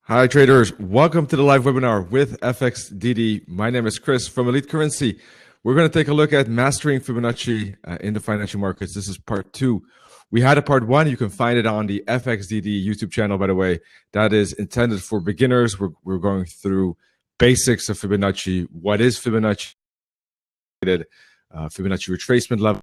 Hi traders, welcome to the live webinar with FXDD. My name is Chris from Elite Currency. We're going to take a look at mastering Fibonacci in the financial markets. This is part 2. We had a part 1. You can find it on the FXDD YouTube channel, by the way. That is intended for beginners. We're going through basics of Fibonacci. What is Fibonacci? Fibonacci retracement level,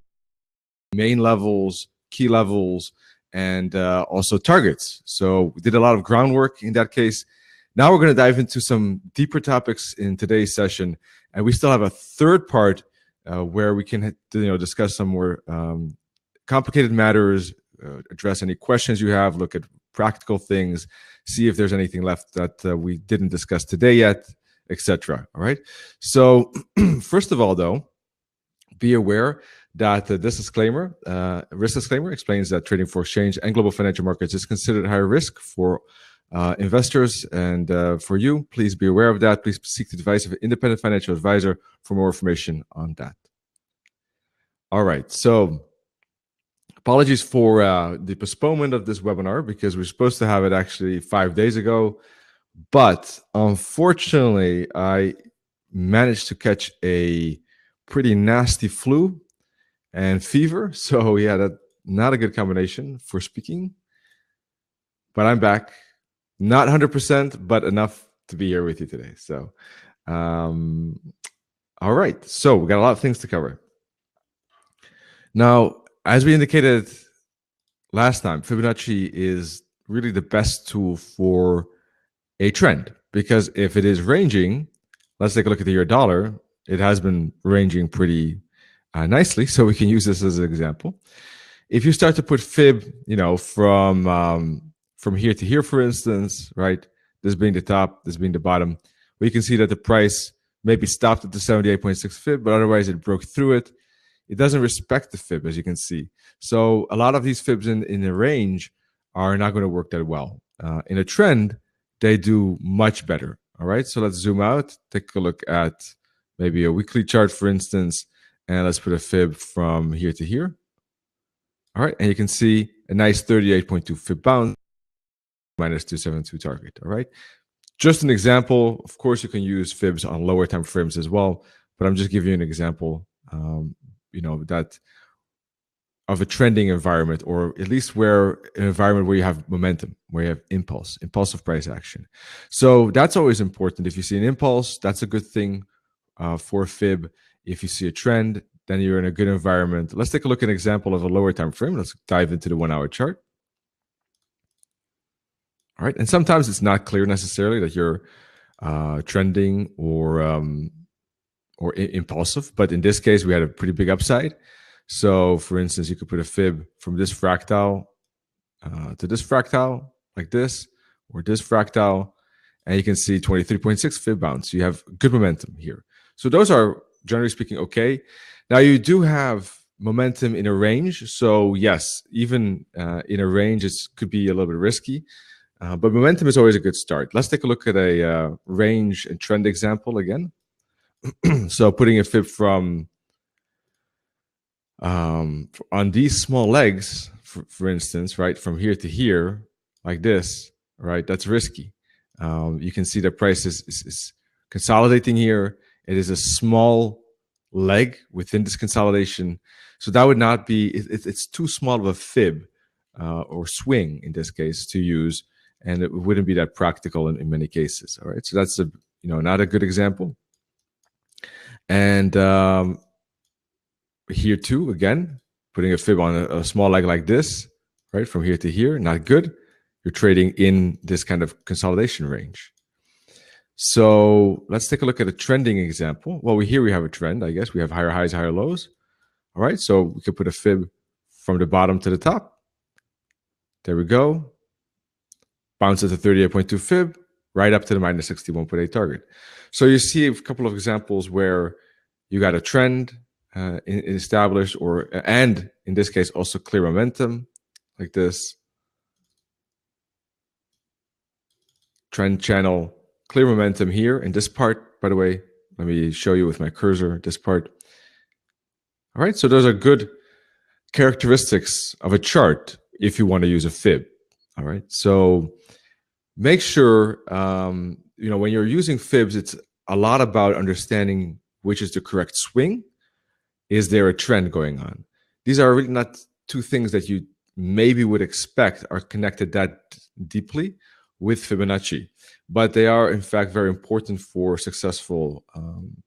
main levels, key levels, and also targets. So we did a lot of groundwork in that case. Now we're going to dive into some deeper topics in today's session, and we still have a third part where we can discuss some more complicated matters, address any questions you have, look at practical things, see if there's anything left that we didn't discuss today yet, etc. All right. So first of all, though, be aware that this disclaimer, risk disclaimer, explains that trading for exchange and global financial markets is considered higher risk for investors. And for you, please be aware of that. Please seek the advice of an independent financial advisor for more information on that. All right. So apologies for the postponement of this webinar because we're supposed to have it actually 5 days ago. But unfortunately, I managed to catch a pretty nasty flu and fever. So yeah, that's not a good combination for speaking. But I'm back, not 100%, but enough to be here with you today. So, all right. So we got a lot of things to cover. Now, as we indicated last time, Fibonacci is really the best tool for a trend, because if it is ranging, let's take a look at the euro dollar. It has been ranging pretty nicely, so we can use this as an example. If you start to put fib, from here to here, for instance, right? This being the top, this being the bottom, we can see that the price maybe stopped at the 78.6 fib, but otherwise it broke through it. It doesn't respect the fib, as you can see. So a lot of these fibs in the range are not going to work that well. In a trend, they do much better. All right, so let's zoom out, take a look at maybe a weekly chart, for instance, and let's put a fib from here to here. All right, and you can see a nice 38.2 fib bounce, minus 272 target. All right, just an example. Of course, you can use fibs on lower time frames as well, but I'm just giving you an example, that of a trending environment, or at least where an environment where you have momentum, where you have impulsive price action. So that's always important. If you see an impulse, that's a good thing for fib. If you see a trend, then you're in a good environment. Let's take a look at an example of a lower time frame. Let's dive into the 1 hour chart. All right, and sometimes it's not clear necessarily that you're trending or impulsive, but in this case, we had a pretty big upside. So, for instance, you could put a fib from this fractal to this fractal, like this, or this fractal, and you can see 23.6 fib bounce. You have good momentum here. So those are, generally speaking, okay. Now you do have momentum in a range. So yes, even in a range, it could be a little bit risky, but momentum is always a good start. Let's take a look at a range and trend example again. So putting a fib from on these small legs, for instance, right, from here to here, like this, right, that's risky. You can see the price is consolidating here. It is a small leg within this consolidation. So that would not be, it's too small of a fib or swing in this case to use, and it wouldn't be that practical in many cases. All right, so that's not a good example. And here too, again, putting a fib on a small leg like this, right, from here to here, not good. You're trading in this kind of consolidation range. So let's take a look at a trending example. Well, here we have a trend, I guess. We have higher highs, higher lows. All right, so we could put a fib from the bottom to the top. There we go. Bounce at the 38.2 fib, right up to the minus 61.8 target. So you see a couple of examples where you got a trend established, and in this case also clear momentum, like this. Trend channel, clear momentum here in this part. By the way, let me show you with my cursor this part. All right, so those are good characteristics of a chart if you want to use a fib. All right, so make sure, when you're using fibs, it's a lot about understanding which is the correct swing. Is there a trend going on? These are really not two things that you maybe would expect are connected that deeply with Fibonacci, but they are in fact very important for successful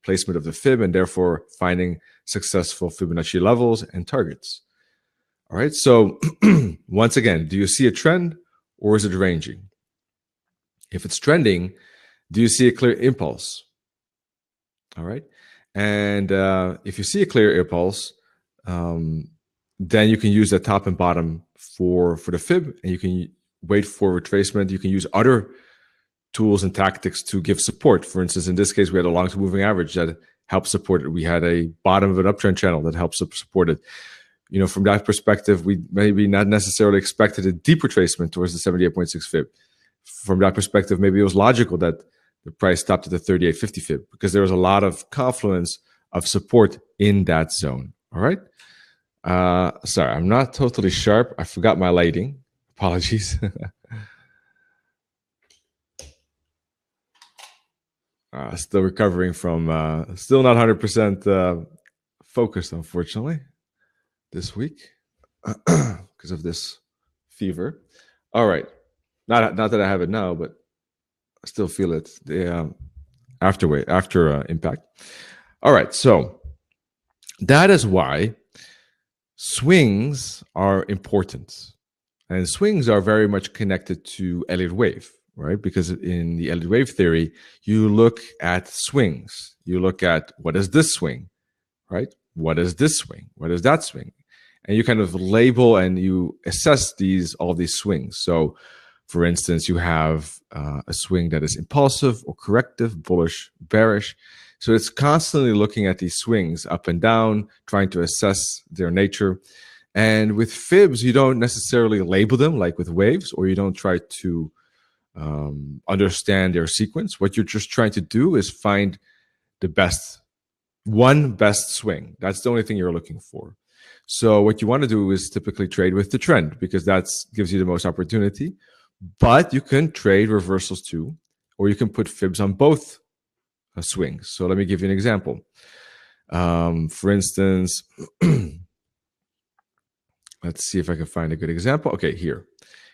placement of the fib and therefore finding successful Fibonacci levels and targets. All right, so once again, do you see a trend or is it ranging? If it's trending, do you see a clear impulse? All right, and if you see a clear impulse, then you can use the top and bottom for the fib, and you can wait for retracement. You can use other tools and tactics to give support. For instance, in this case, we had a long-term moving average that helped support it. We had a bottom of an uptrend channel that helps support it. From that perspective, we maybe not necessarily expected a deep retracement towards the 78.6 fib. From that perspective, maybe it was logical that the price stopped at the 38.50 fib because there was a lot of confluence of support in that zone. All right. Sorry, I'm not totally sharp. I forgot my lighting. Apologies. Still recovering from, still not 100% focused, unfortunately, this week because of this fever. All right. Not that I have it now, but I still feel it after impact. All right. So that is why swings are important. And swings are very much connected to Elliott wave, right? Because in the Elliott wave theory, you look at swings. You look at what is this swing, right? What is this swing? What is that swing? And you kind of label and you assess all these swings. So, for instance, you have a swing that is impulsive or corrective, bullish, bearish. So it's constantly looking at these swings up and down, trying to assess their nature. And with fibs, you don't necessarily label them like with waves, or you don't try to understand their sequence. What you're just trying to do is find the best swing. That's the only thing you're looking for. So what you want to do is typically trade with the trend because that gives you the most opportunity. But you can trade reversals too, or you can put fibs on both swings. So let me give you an example. For instance, let's see if I can find a good example. Okay, here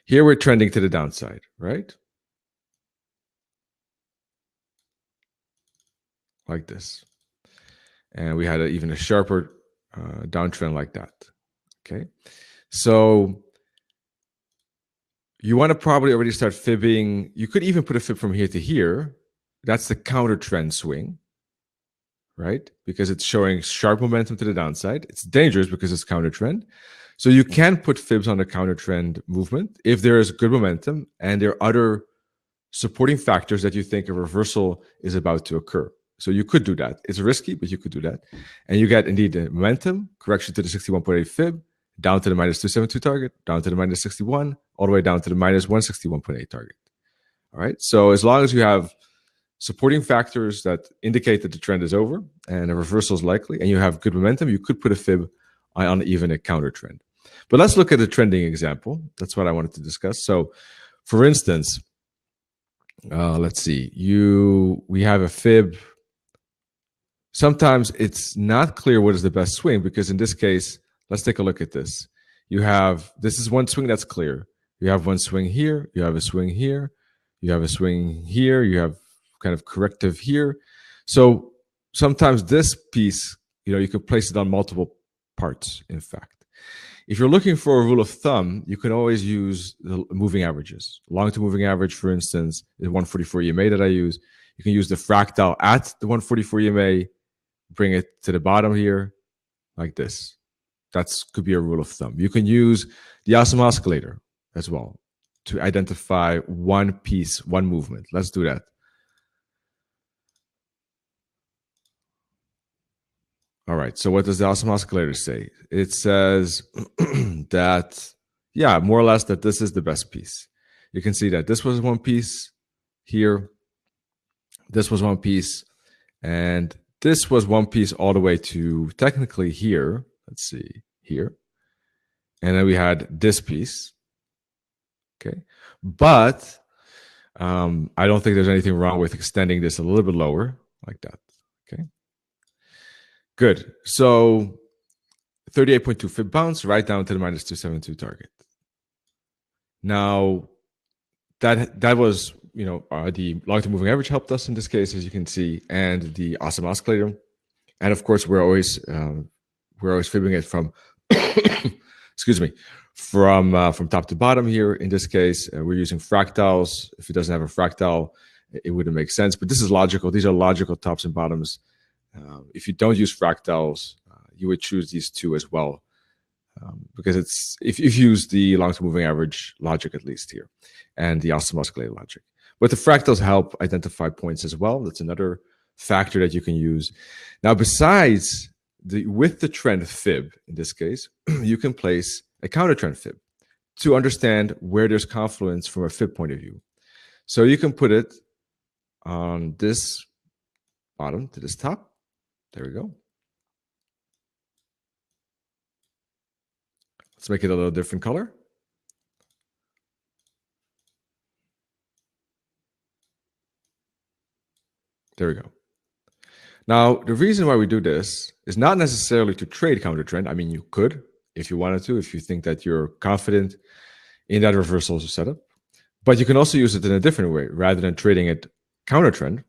we're trending to the downside, right? Like this. And we had even a sharper downtrend like that. Okay, so you want to probably already start fibbing. You could even put a fib from here to here. That's the counter trend swing, right? Because it's showing sharp momentum to the downside. It's dangerous because it's counter trend. So you can put fibs on the counter trend movement if there is good momentum and there are other supporting factors that you think a reversal is about to occur. So you could do that. It's risky, but you could do that. And you get indeed the momentum, correction to the 61.8 fib, down to the minus 272 target, down to the minus 61, all the way down to the minus 161.8 target. All right. So as long as you have supporting factors that indicate that the trend is over and a reversal is likely, and you have good momentum, you could put a fib on even a counter trend. But let's look at a trending example. That's what I wanted to discuss. So, for instance, let's see. We have a fib. Sometimes it's not clear what is the best swing because in this case, let's take a look at this. This is one swing that's clear. You have one swing here. You have a swing here. You have a swing here. You have kind of corrective here. So sometimes this piece, you can place it on multiple parts, in fact. If you're looking for a rule of thumb, you can always use the moving averages. Long-term moving average, for instance, is 144 EMA that I use. You can use the fractal at the 144 EMA, bring it to the bottom here, like this. That could be a rule of thumb. You can use the awesome oscillator as well to identify one piece, one movement. Let's do that. All right, so what does the awesome oscillator say? It says that, yeah, more or less that this is the best piece. You can see that this was one piece here, this was one piece, and this was one piece all the way to technically here. Let's see, here. And then we had this piece, okay? But I don't think there's anything wrong with extending this a little bit lower like that. Okay, good. So 38.2 fib bounce right down to the minus 272 target. Now that was, you know, the long-term moving average helped us in this case, as you can see, and the awesome oscillator. And of course, we're always fibbing it from, excuse me, from top to bottom here. In this case, we're using fractals. If it doesn't have a fractal, it wouldn't make sense. But this is logical. These are logical tops and bottoms. If you don't use fractals, you would choose these two as well. Because it's if you use the long-term moving average logic, at least here, and the awesome oscillator logic. But the fractals help identify points as well. That's another factor that you can use. Now, besides with the trend fib, in this case, you can place a counter trend fib to understand where there's confluence from a fib point of view. So you can put it on this bottom to this top. There we go. Let's make it a little different color. There we go. Now, the reason why we do this is not necessarily to trade counter trend. I mean, you could if you wanted to, if you think that you're confident in that reversal setup. But you can also use it in a different way. Rather than trading it counter trend,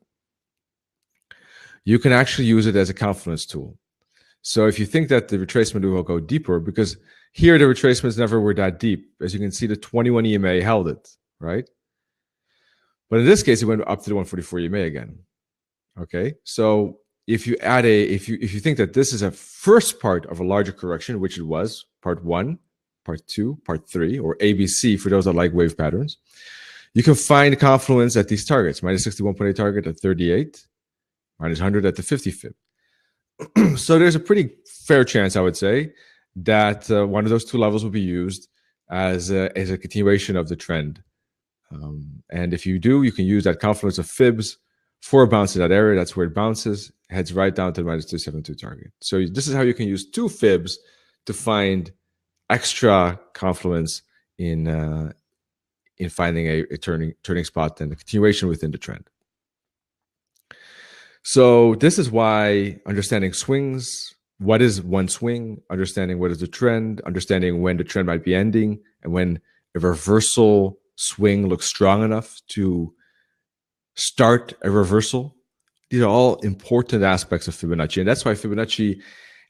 you can actually use it as a confluence tool. So if you think that the retracement will go deeper, because here the retracements never were that deep. As you can see, the 21 EMA held it, right? But in this case, it went up to the 144 EMA again. Okay, so if you add if you think that this is a first part of a larger correction, which it was, part 1, part 2, part 3, or ABC for those that like wave patterns, you can find confluence at these targets: minus 61.8 target at 38, minus 100 at the 50 fib. So there's a pretty fair chance, I would say, that one of those two levels will be used as a continuation of the trend. And if you do, you can use that confluence of fibs for a bounce in that area. That's where it bounces, heads right down to the minus 272 target. So this is how you can use two fibs to find extra confluence in finding a turning spot and a continuation within the trend. So this is why understanding swings, what is one swing, understanding what is the trend, understanding when the trend might be ending, and when a reversal swing looks strong enough to start a reversal. These are all important aspects of Fibonacci, and that's why Fibonacci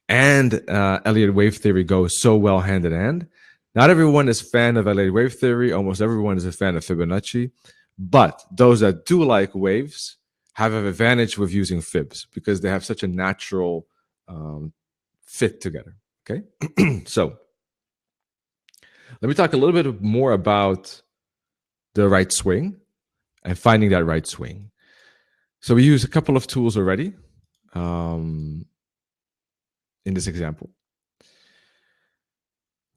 and Elliott wave theory go so well hand in hand. Not everyone is a fan of Elliott wave theory. Almost everyone is a fan of Fibonacci, but those that do like waves have an advantage with using fibs because they have such a natural fit together. Okay, so let me talk a little bit more about the right swing and finding that right swing. So we use a couple of tools already in this example.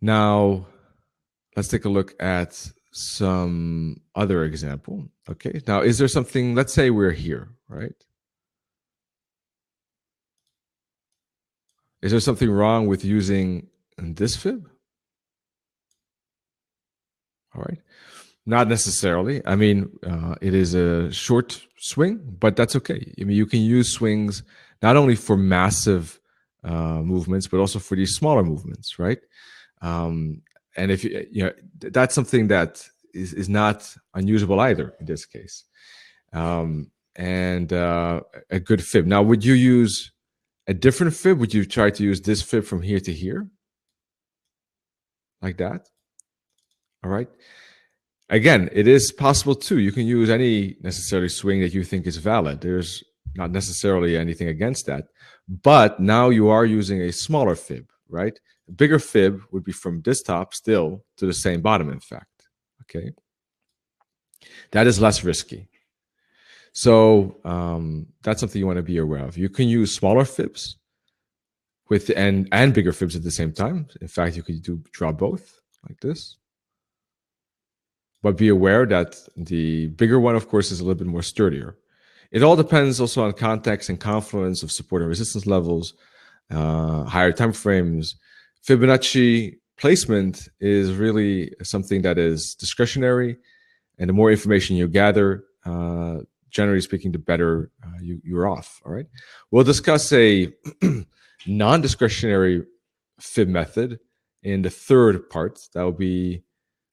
Now, let's take a look at some other example. Okay, now is there something, let's say we're here, right? Is there something wrong with using this fib? All right, not necessarily. I mean, it is a short swing, but that's okay. I mean, you can use swings not only for massive movements, but also for these smaller movements, right? And if you know, that's something that is not unusable either in this case. And a good fib. Now, would you use a different fib? Would you try to use this fib from here to here? Like that? All right. Again, it is possible too. You can use any necessarily swing that you think is valid. There's not necessarily anything against that. But now you are using a smaller fib, right? A bigger fib would be from this top still to the same bottom, in fact. Okay. That is less risky. So that's something you want to be aware of. You can use smaller fibs with and bigger fibs at the same time. In fact, you could draw both like this. But be aware that the bigger one, of course, is a little bit more sturdier. It all depends also on context and confluence of support and resistance levels, higher time frames. Fibonacci placement is really something that is discretionary, And the more information you gather, generally speaking, the better you're off. All right. We'll discuss a non-discretionary fib method in the third part. That will be,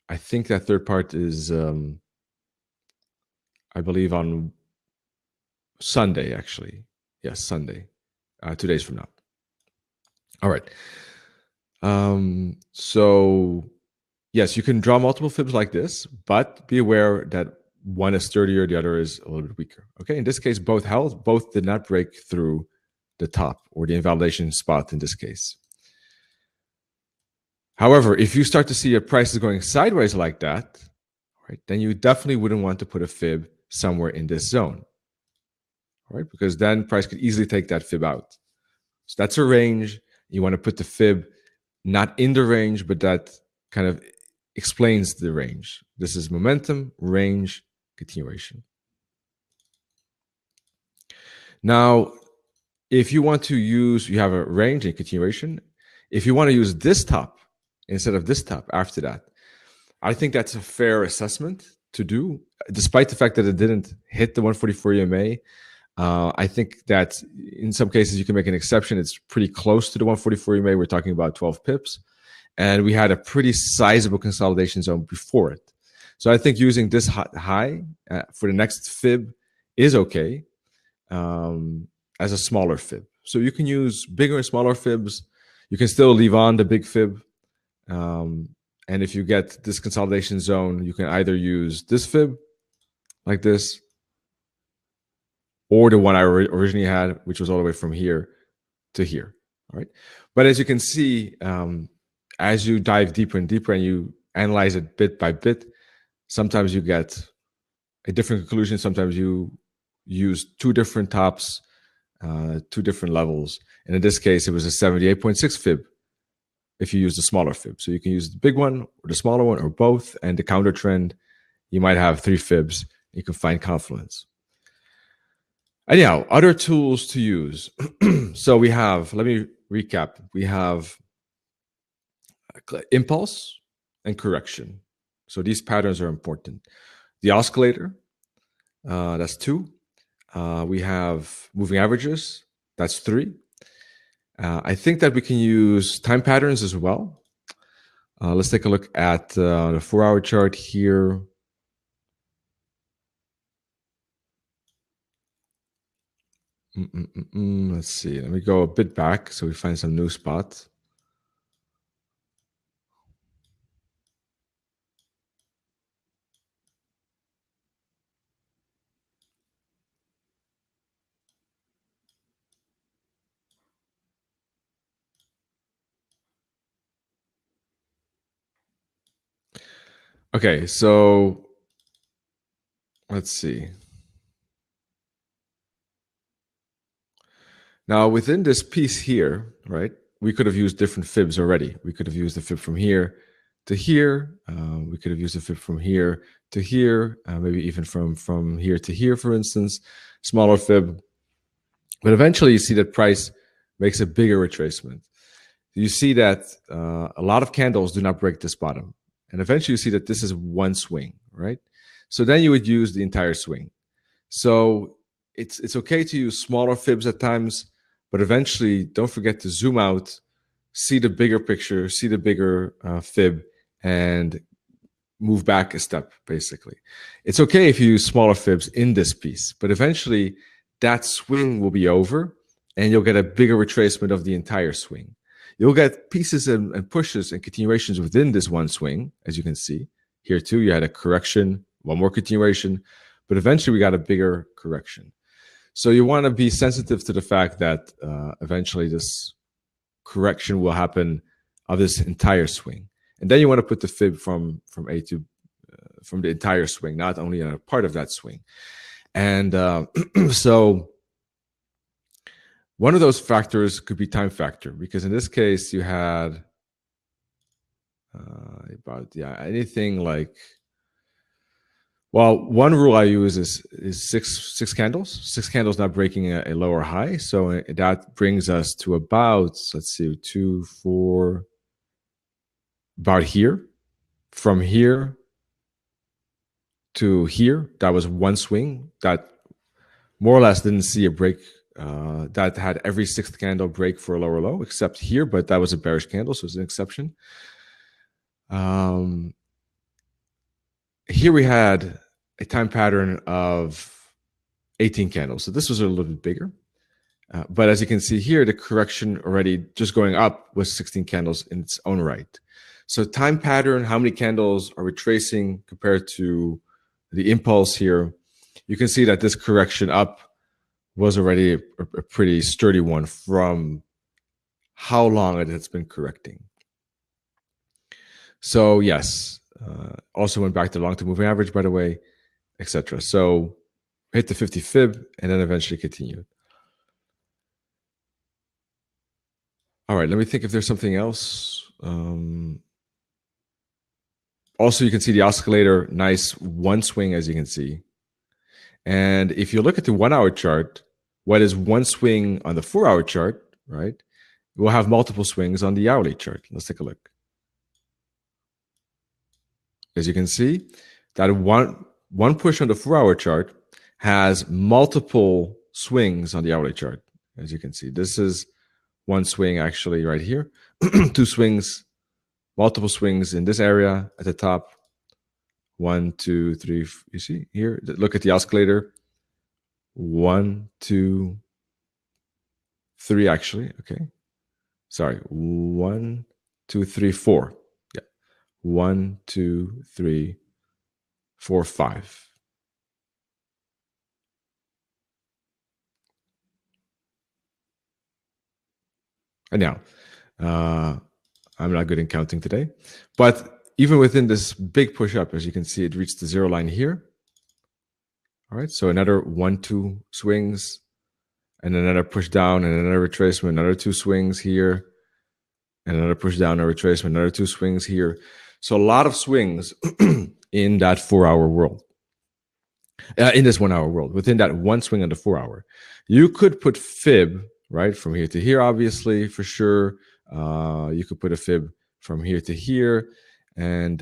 I think that third part is, I believe, on Sunday, actually. Yes, Sunday, 2 days from now. All right. So yes, you can draw multiple fibs like this, but be aware that one is sturdier, the other is a little bit weaker. Okay, in this case, both held, both did not break through the top or the invalidation spot in this case. However, if you start to see your prices going sideways like that, right, then you definitely wouldn't want to put a fib somewhere in this zone, right? Because then price could easily take that fib out. So that's a range. You want to put the fib not in the range, but that kind of explains the range. This is momentum, range, continuation. Now, if you want to use, you have a range and continuation. If you want to use this top instead of this top after that, I think that's a fair assessment to do, despite the fact that it didn't hit the 144 EMA. I think that in some cases you can make an exception. It's pretty close to the 144 EMA. We're talking about 12 pips. And we had a pretty sizable consolidation zone before it. So I think using this high for the next fib is okay as a smaller fib. So you can use bigger and smaller fibs. You can still leave on the big fib. And if you get this consolidation zone, you can either use this fib like this, or the one I originally had, which was all the way from here to here. All right. But as you can see, as you dive deeper and deeper and you analyze it bit by bit, sometimes you get a different conclusion. Sometimes you use two different tops, two different levels. And in this case, it was a 78.6 fib if you use the smaller fib. So you can use the big one or the smaller one or both. And the counter trend, you might have 3 fibs. You can find confluence. Anyhow, other tools to use. So we have, let me recap. We have impulse and correction. So these patterns are important. The oscillator, that's 2. We have moving averages, that's 3. I think that we can use time patterns as well. Let's take a look at the 4-hour chart here. Let's see. Let me go a bit back so we find some new spots. Okay, so let's see. Now, within this piece here, right, we could have used different fibs already. We could have used the fib from here to here. We could have used the fib from here to here, maybe even from here to here, for instance, smaller fib. But eventually you see that price makes a bigger retracement. You see that a lot of candles do not break this bottom. And eventually you see that this is one swing, right? So then you would use the entire swing. So it's okay to use smaller fibs at times, but eventually don't forget to zoom out, see the bigger picture, see the bigger fib, and move back a step, basically. It's okay if you use smaller fibs in this piece, but eventually that swing will be over and you'll get a bigger retracement of the entire swing. You'll get pieces and pushes and continuations within this one swing, as you can see. Here too, you had a correction, one more continuation, but eventually we got a bigger correction. So you want to be sensitive to the fact that eventually this correction will happen of this entire swing. And then you want to put the fib from A to, from the entire swing, not only a part of that swing. And so one of those factors could be time factor, because in this case you had anything like, well, one rule I use is six candles. 6 candles not breaking a lower high, so that brings us to about, let's see, 2, 4, about here. From here to here, that was one swing that more or less didn't see a break. That had every sixth candle break for a lower low, except here, but that was a bearish candle, so it's an exception. Here we had a time pattern of 18 candles. So this was a little bit bigger. But as you can see here, the correction already just going up was 16 candles in its own right. So time pattern, how many candles are we tracing compared to the impulse here? You can see that this correction up was already a pretty sturdy one from how long it has been correcting. So yes, also went back to long-term moving average, by the way, etc. So hit the 50 fib and then eventually continued. All right, let me think if there's something else. Also, you can see the oscillator, nice one swing, as you can see. And if you look at the 1 hour chart, what is one swing on the 4 hour chart, right? We'll have multiple swings on the hourly chart. Let's take a look. As you can see, that one push on the 4 hour chart has multiple swings on the hourly chart. As you can see, this is one swing actually right here, two swings, multiple swings in this area at the top. 1, 2, 3. You see here, look at the oscillator. 1, 2, 3 actually. Okay. Sorry. 1, 2, 3, 4. Yeah. 1, 2, 3, 4, 5. And now, I'm not good in counting today, but even within this big push up, as you can see, it reached the zero line here. All right, so another 1, 2 swings, and another push down, and another retracement, another 2 swings here, and another push down, a retracement, another 2 swings here. So a lot of swings in that 4 hour world. In this 1 hour world, within that one swing on the 4 hour, you could put fib right from here to here, obviously, for sure. You could put a fib from here to here, and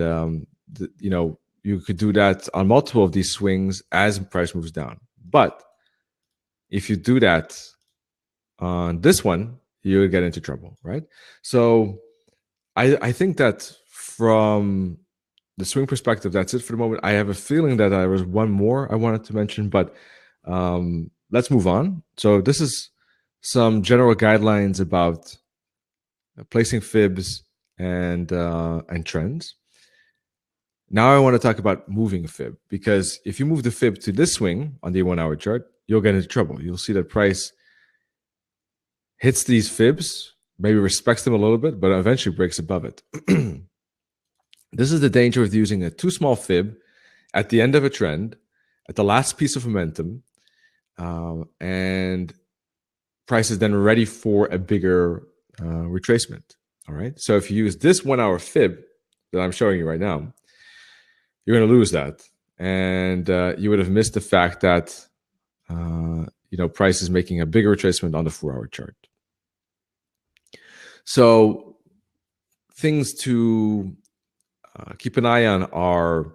you know, you could do that on multiple of these swings as price moves down. But if you do that on this one, you would get into trouble, right? So I think that from the swing perspective, that's it for the moment. I have a feeling that there was one more I wanted to mention, but let's move on. So this is some general guidelines about placing fibs and trends. Now I want to talk about moving a fib, because if you move the fib to this swing on the 1 hour chart, you'll get into trouble. You'll see that price hits these fibs, maybe respects them a little bit, but eventually breaks above it. This is the danger of using a too small fib at the end of a trend, at the last piece of momentum, and price is then ready for a bigger retracement. All right. So if you use this 1 hour fib that I'm showing you right now, you're going to lose that, and you would have missed the fact that you know, price is making a bigger retracement on the 4 hour chart. So things to keep an eye on are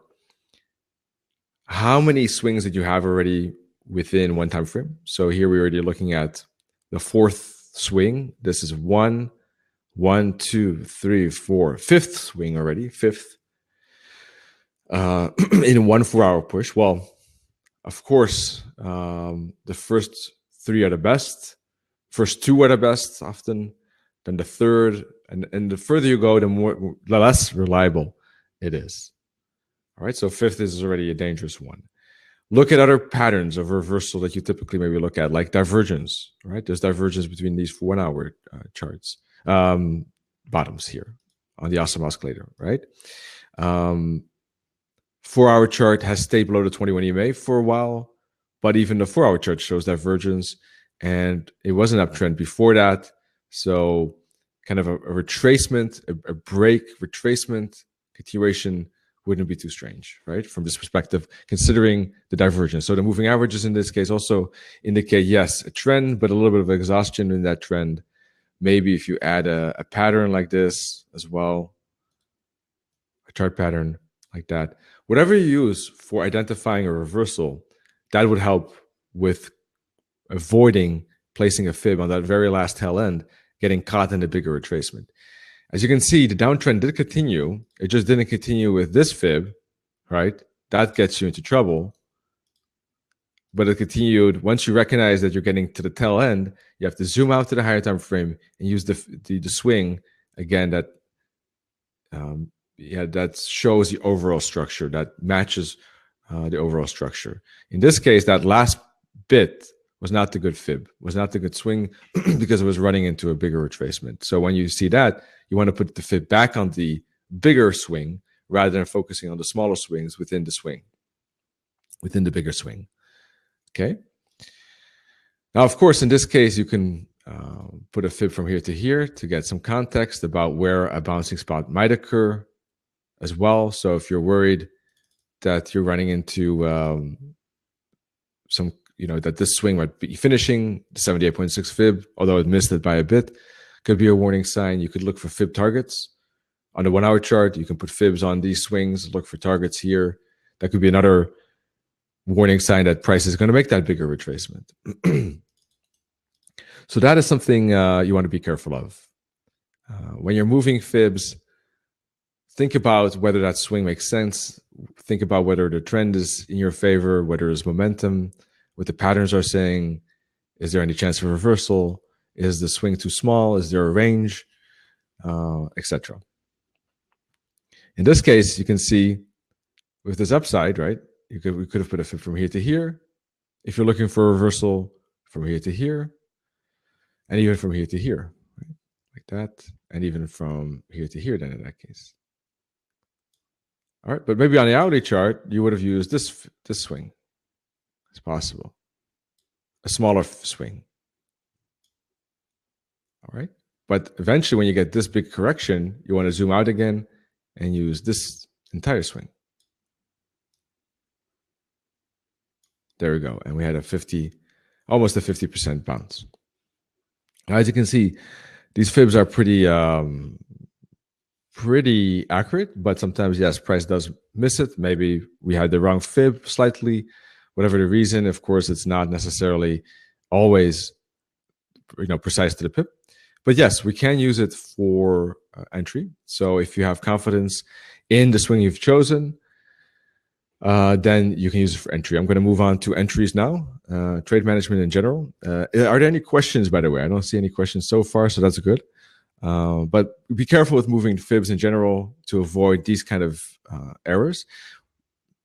how many swings that you have already within one time frame. So here we're already looking at the fourth swing. This is 1, 2, 3, 4, fifth swing already, fifth in 1 4 hour push. Well, of course, the first 3 are the best, first 2 are the best often, then the third, and the further you go, the less reliable it is. All right, so fifth is already a dangerous one. Look at other patterns of reversal that you typically maybe look at, like divergence, right? There's divergence between these 1 hour charts, bottoms here on the awesome oscillator, right? 4 hour chart has stayed below the 21 EMA for a while, but even the 4 hour chart shows divergence, and it was an uptrend before that. So kind of a retracement, a break, retracement, continuation wouldn't be too strange, right? From this perspective, considering the divergence. So the moving averages in this case also indicate, yes, a trend, but a little bit of exhaustion in that trend. Maybe if you add a pattern like this as well, a chart pattern like that, Whatever you use for identifying a reversal, that would help with avoiding placing a fib on that very last tail end, getting caught in a bigger retracement. As you can see, the downtrend did continue. It just didn't continue with this fib, right? That gets you into trouble. But it continued. Once you recognize that you're getting to the tail end, you have to zoom out to the higher time frame and use the swing again. That that shows the overall structure, that matches the overall structure. In this case, that last bit was not the good fib, was not the good swing because it was running into a bigger retracement. So when you see that, you want to put the fib back on the bigger swing rather than focusing on the smaller swings within the swing, within the bigger swing. Okay. Now, of course, in this case, you can put a fib from here to here to get some context about where a bouncing spot might occur as well. So if you're worried that you're running into some, that this swing might be finishing the 78.6 fib, although it missed it by a bit, could be a warning sign. You could look for fib targets. On the 1 hour chart, you can put fibs on these swings, look for targets here. That could be another warning sign that price is going to make that bigger retracement. So that is something you want to be careful of. When you're moving fibs, think about whether that swing makes sense. Think about whether the trend is in your favor, whether there's momentum, what the patterns are saying. Is there any chance of reversal? Is the swing too small? Is there a range? Etc. In this case, you can see with this upside, right? We could have put a fib from here to here. If you're looking for a reversal, from here to here, and even from here to here, right? Like that, and even from here to here then in that case. All right, but maybe on the hourly chart, you would have used this swing. It's possible. A smaller swing. All right, but eventually when you get this big correction, you want to zoom out again and use this entire swing. There we go. And we had almost a 50% bounce. Now, as you can see, these fibs are pretty accurate, but sometimes, yes, price does miss it. Maybe we had the wrong fib slightly, whatever the reason. Of course, it's not necessarily always, precise to the pip. But yes, we can use it for entry. So if you have confidence in the swing you've chosen, then you can use it for entry. I'm going to move on to entries now, trade management in general. Are there any questions, by the way? I don't see any questions so far, so that's good. But be careful with moving fibs in general to avoid these kind of errors.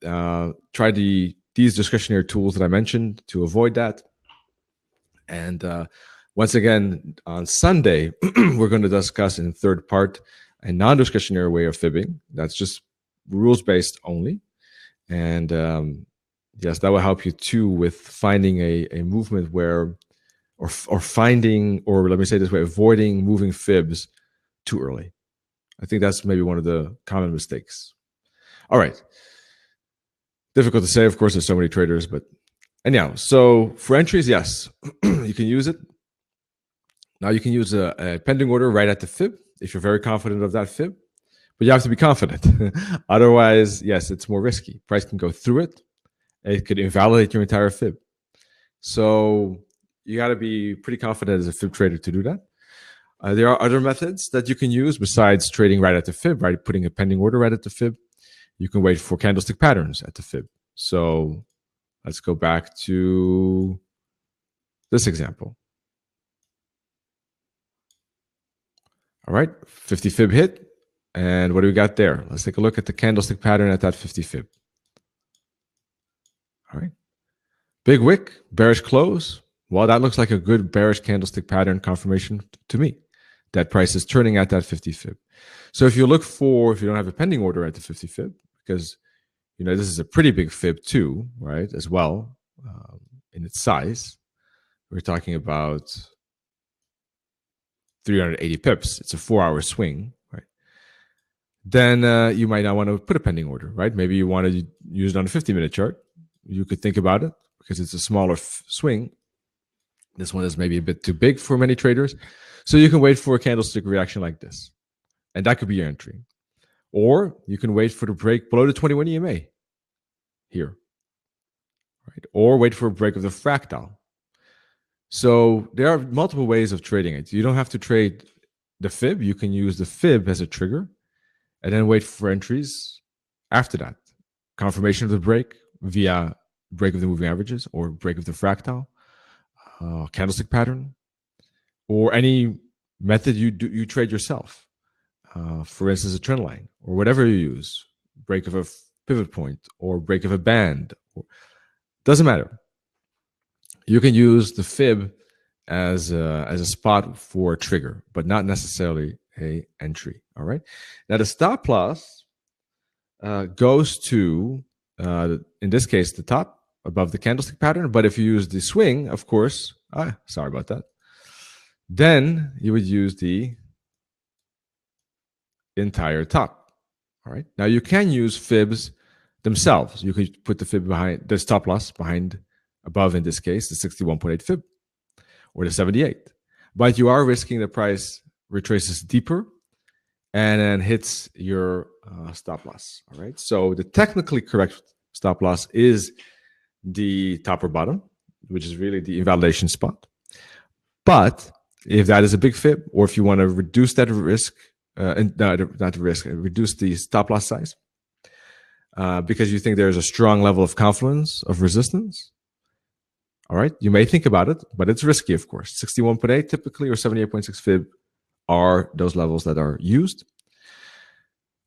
Try these discretionary tools that I mentioned to avoid that. And once again, on Sunday, we're going to discuss in the third part a non-discretionary way of fibbing. That's just rules-based only. And yes, that will help you too with finding a movement where, or finding, or let me say this way, avoiding moving fibs too early. I think that's maybe one of the common mistakes. All right. Difficult to say, of course, there's so many traders, but anyhow, so for entries, yes, you can use it. Now you can use a pending order right at the fib if you're very confident of that fib. But you have to be confident. Otherwise, yes, it's more risky. Price can go through it. It could invalidate your entire fib. So you got to be pretty confident as a fib trader to do that. There are other methods that you can use besides trading right at the fib, right? Putting a pending order right at the fib. You can wait for candlestick patterns at the fib. So let's go back to this example. All right, 50 fib hit. And what do we got there? Let's take a look at the candlestick pattern at that 50 fib. All right. Big wick, bearish close. Well, that looks like a good bearish candlestick pattern confirmation to me. That price is turning at that 50 fib. So if you look for, if you don't have a pending order at the 50 fib, because, this is a pretty big fib too, right, as well, in its size. We're talking about 380 pips. It's a 4-hour swing, right? Then you might not want to put a pending order, right? Maybe you want to use it on a 50-minute chart. You could think about it because it's a smaller swing. This one is maybe a bit too big for many traders. So you can wait for a candlestick reaction like this. And that could be your entry. Or you can wait for the break below the 21 EMA. here, right? Or wait for a break of the fractal. So there are multiple ways of trading it. You don't have to trade the fib. You can use the fib as a trigger and then wait for entries after that. Confirmation of the break via break of the moving averages or break of the fractal, candlestick pattern, or any method you trade yourself. For instance, a trend line or whatever you use, break of a pivot point or break of a band. Doesn't matter. You can use the fib as a spot for a trigger, but not necessarily a entry. All right. Now the stop loss goes to, in this case, the top above the candlestick pattern. But if you use the swing, of course, sorry about that. Then you would use the entire top. All right. Now you can use fibs themselves. You could put the fib behind the stop loss behind above, in this case, the 61.8 fib or the 78. But you are risking the price retraces deeper and then hits your stop loss. All right. So the technically correct stop loss is the top or bottom, which is really the invalidation spot. But if that is a big fib, or if you want to reduce that risk, reduce the stop loss size, because you think there's a strong level of confluence of resistance, all right, you may think about it, but it's risky, of course. 61.8 typically or 78.6 fib are those levels that are used.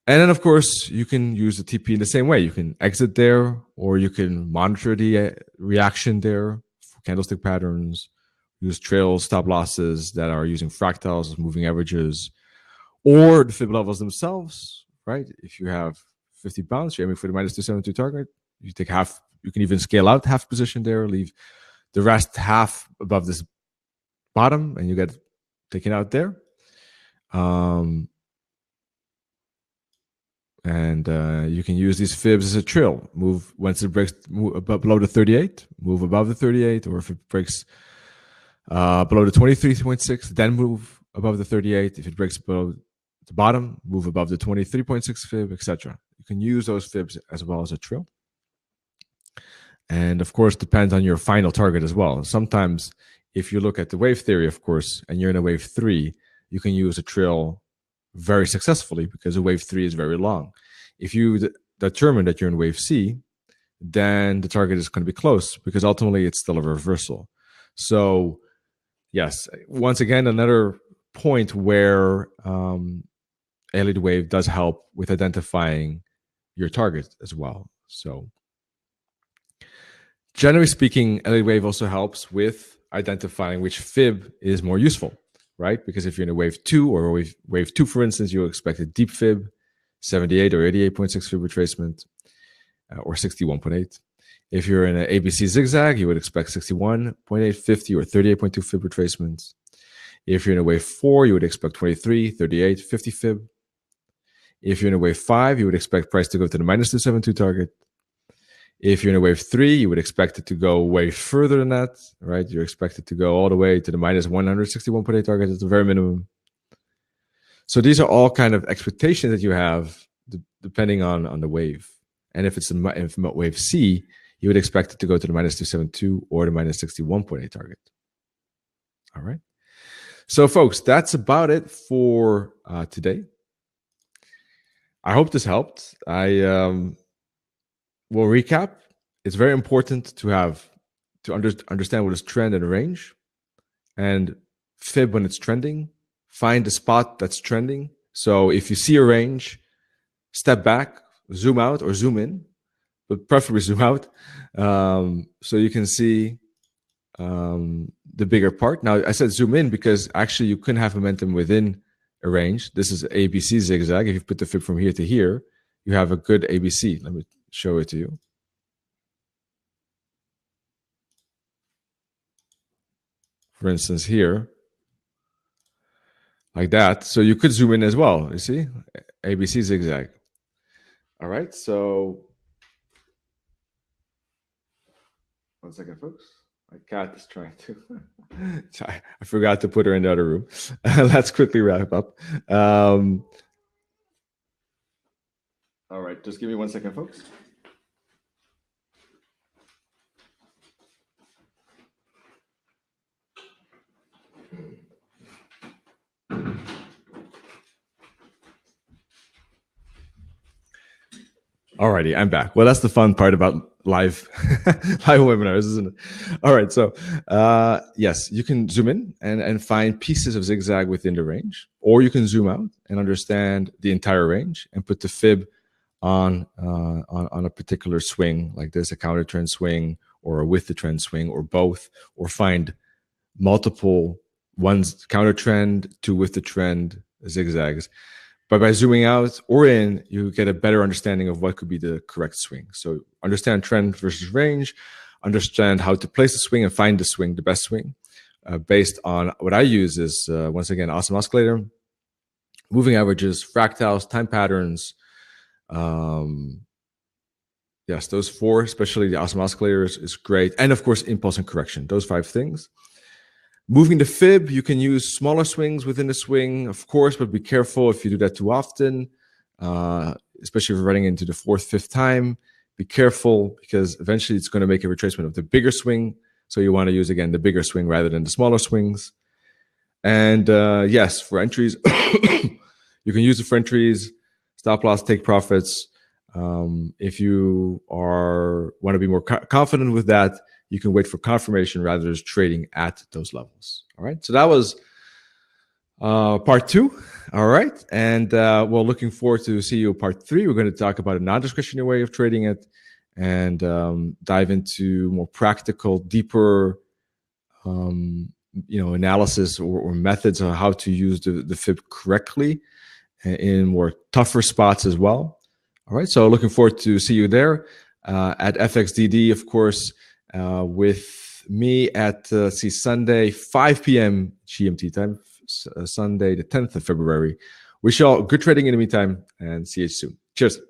And then, of course, you can use the TP in the same way. You can exit there, or you can monitor the reaction there for candlestick patterns, use trail stop losses that are using fractals as moving averages, or the fib levels themselves, right? If you have 50 pounds, you're aiming for the minus 272 target, you take half, you can even scale out half position there, leave the rest half above this bottom, and you get taken out there. And you can use these fibs as a trill. Move once it breaks below the 38, move above the 38, or if it breaks below the 23.6, then move above the 38. If it breaks below the bottom, move above the 23.6 fib, etc. You can use those fibs as well as a trill. And of course, depends on your final target as well. Sometimes if you look at the wave theory, of course, and you're in a wave 3, you can use a trill very successfully because a wave 3 is very long. If you determine that you're in wave C, then the target is going to be close because ultimately it's still a reversal. So yes, once again, another point where a lead wave does help with identifying your target as well. So generally speaking, a lead wave also helps with identifying which fib is more useful, right? Because if you're in a wave 2 or wave 2, for instance, you expect a deep fib, 78 or 88.6 fib retracement, or 61.8. If you're in an ABC zigzag, you would expect 61.8, 50, or 38.2 fib retracements. If you're in a wave 4, you would expect 23, 38, 50 fib. If you're in a wave 5, you would expect price to go to the minus 272 target. If you're in a wave 3, you would expect it to go way further than that, right? You're expected to go all the way to the minus 161.8 target at the very minimum. So these are all kind of expectations that you have depending on the wave. And if it's in wave C, you would expect it to go to the minus 272 or the minus 61.8 target. All right. So folks, that's about it for today. I hope this helped. I will recap. It's very important to understand what is trend and range, and fib when it's trending. Find the spot that's trending. So if you see a range, step back, zoom out or zoom in, but preferably zoom out, so you can see the bigger part. Now I said zoom in because actually you couldn't have momentum within a range. This is ABC zigzag. If you put the fib from here to here, you have a good ABC. Let me show it to you. For instance, here, like that. So you could zoom in as well. You see, ABC zigzag. All right. So 1 second, folks. My cat is trying to. I forgot to put her in the other room. Let's quickly wrap up. All right. Just give me 1 second, folks. Alrighty, I'm back. Well, that's the fun part about live live webinars, isn't it? All right, so yes, you can zoom in and find pieces of zigzag within the range, or you can zoom out and understand the entire range and put the fib on a particular swing, like this, a counter trend swing, or a with the trend swing, or both, or find multiple ones counter trend, two with the trend zigzags. But by zooming out or in, you get a better understanding of what could be the correct swing. So understand trend versus range, understand how to place the swing and find the swing, the best swing, based on what I use is, once again, awesome oscillator, moving averages, fractals, time patterns. Yes, those four, especially the awesome oscillator is great. And of course, impulse and correction, those 5 things. Moving the fib, you can use smaller swings within the swing, of course, but be careful if you do that too often, especially if you're running into the 4th, 5th time. Be careful because eventually it's going to make a retracement of the bigger swing. So you want to use, again, the bigger swing rather than the smaller swings. And yes, for entries, you can use it for entries, stop loss, take profits. If you want to be more confident with that, you can wait for confirmation rather than just trading at those levels. All right. So that was part 2. All right. And well, looking forward to see you part 3. We're going to talk about a non-discretionary way of trading it and dive into more practical, deeper, analysis or methods on how to use the fib correctly in more tougher spots as well. All right. So looking forward to see you there at FXDD, of course. With me at Sunday, 5 p.m. GMT time, Sunday, the 10th of February. Wish you all good trading in the meantime and see you soon. Cheers.